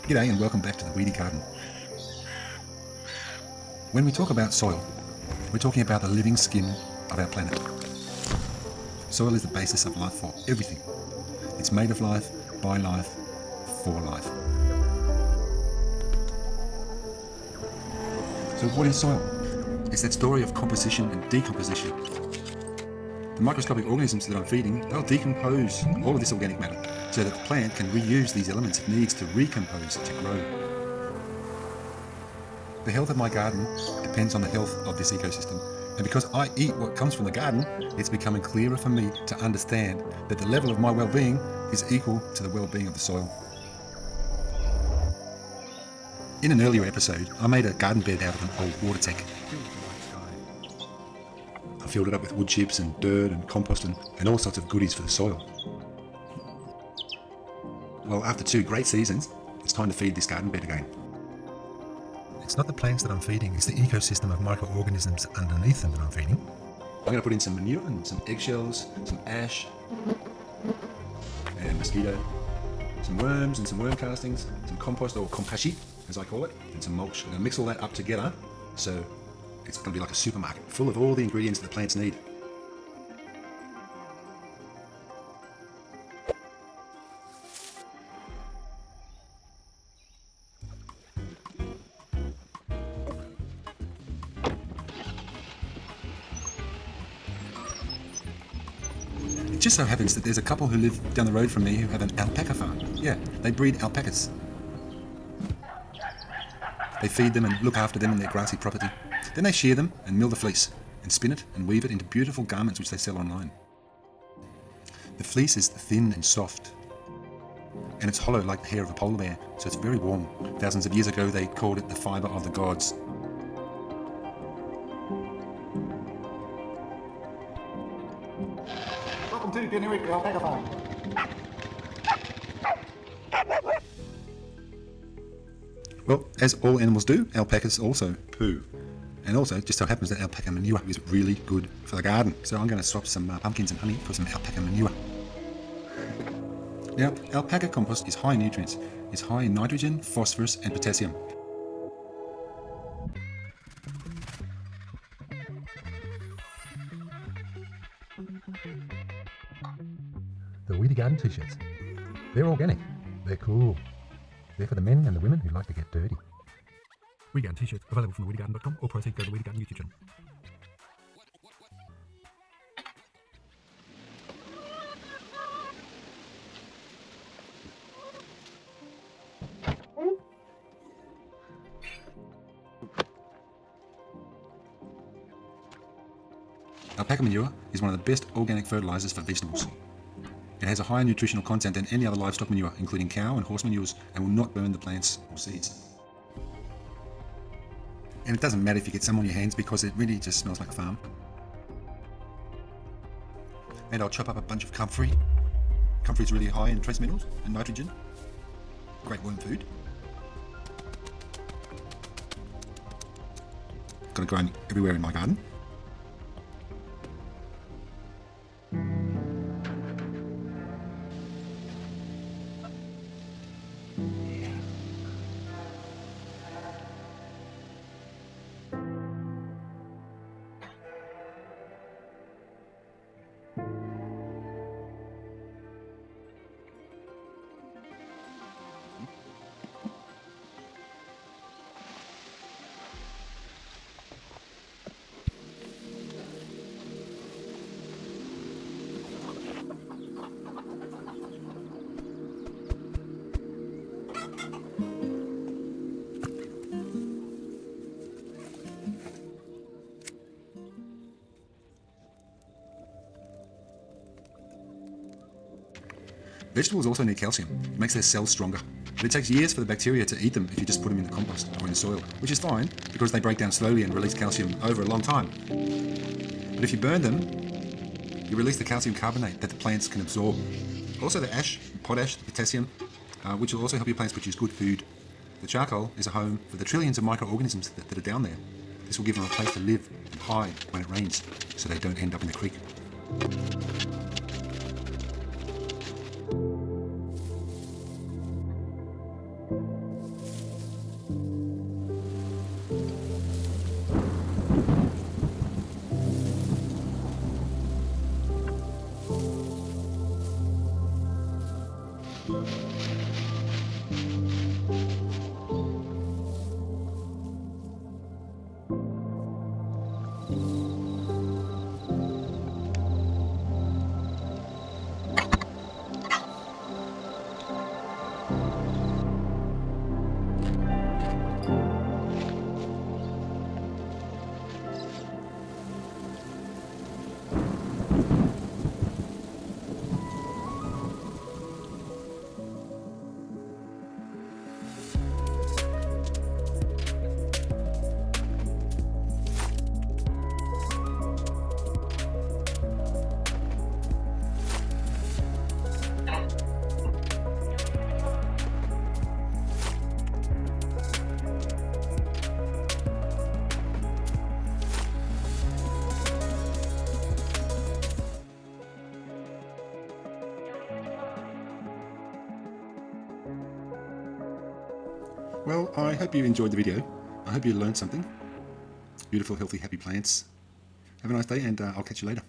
G'day and welcome back to the Weedy Garden. When we talk about soil, we're talking about the living skin of our planet. Soil is the basis of life for everything. It's made of life, by life, for life. So what is soil? It's that story of composition and decomposition. The microscopic organisms that I'm feeding, they'll decompose all of this organic matter so that the plant can reuse these elements it needs to recompose to grow. The health of my garden depends on the health of this ecosystem, and because I eat what comes from the garden, it's becoming clearer for me to understand that the level of my well-being is equal to the well-being of the soil. In an earlier episode, I made a garden bed out of an old water tank. I filled it up with wood chips and dirt and compost and all sorts of goodies for the soil. Well, after 2 great seasons, it's time to feed this garden bed again. It's not the plants that I'm feeding, it's the ecosystem of microorganisms underneath them that I'm feeding. I'm going to put in some manure and some eggshells, some ash, and mosquito, some worms and some worm castings, some compost or kompashi, as I call it, and some mulch. I'm going to mix all that up together so it's going to be like a supermarket full of all the ingredients that the plants need. It just so happens that there's a couple who live down the road from me who have an alpaca farm. Yeah, they breed alpacas. They feed them and look after them in their grassy property. Then they shear them and mill the fleece and spin it and weave it into beautiful garments which they sell online. The fleece is thin and soft, and it's hollow like the hair of a polar bear, so it's very warm. Thousands of years ago they called it the fibre of the gods. Welcome to Generic Alpaca Farm. Well, as all animals do, alpacas also poo. And also, it just so happens that alpaca manure is really good for the garden. So I'm going to swap some pumpkins and honey for some alpaca manure. Now, alpaca compost is high in nutrients. It's high in nitrogen, phosphorus and potassium. The Weedy Garden t-shirts. They're organic. They're cool. They're for the men and the women who like to get dirty. Weedy Garden t-shirts available from theweedygarden.com or proceed go to the Weedy Garden YouTube channel. Alpaca manure is one of the best organic fertilizers for vegetables. It has a higher nutritional content than any other livestock manure, including cow and horse manures, and will not burn the plants or seeds. And it doesn't matter if you get some on your hands because it really just smells like a farm. And I'll chop up a bunch of comfrey. Comfrey is really high in trace minerals and nitrogen. Great worm food. Got it growing everywhere in my garden. Vegetables also need calcium. It makes their cells stronger. But it takes years for the bacteria to eat them if you just put them in the compost or in the soil, which is fine because they break down slowly and release calcium over a long time. But if you burn them, you release the calcium carbonate that the plants can absorb. Also the ash, potash, the potassium, which will also help your plants produce good food. The charcoal is a home for the trillions of microorganisms that are down there. This will give them a place to live and hide when it rains, so they don't end up in the creek. Well, I hope you enjoyed the video. I hope you learned something. Beautiful, healthy, happy plants. Have a nice day, and I'll catch you later.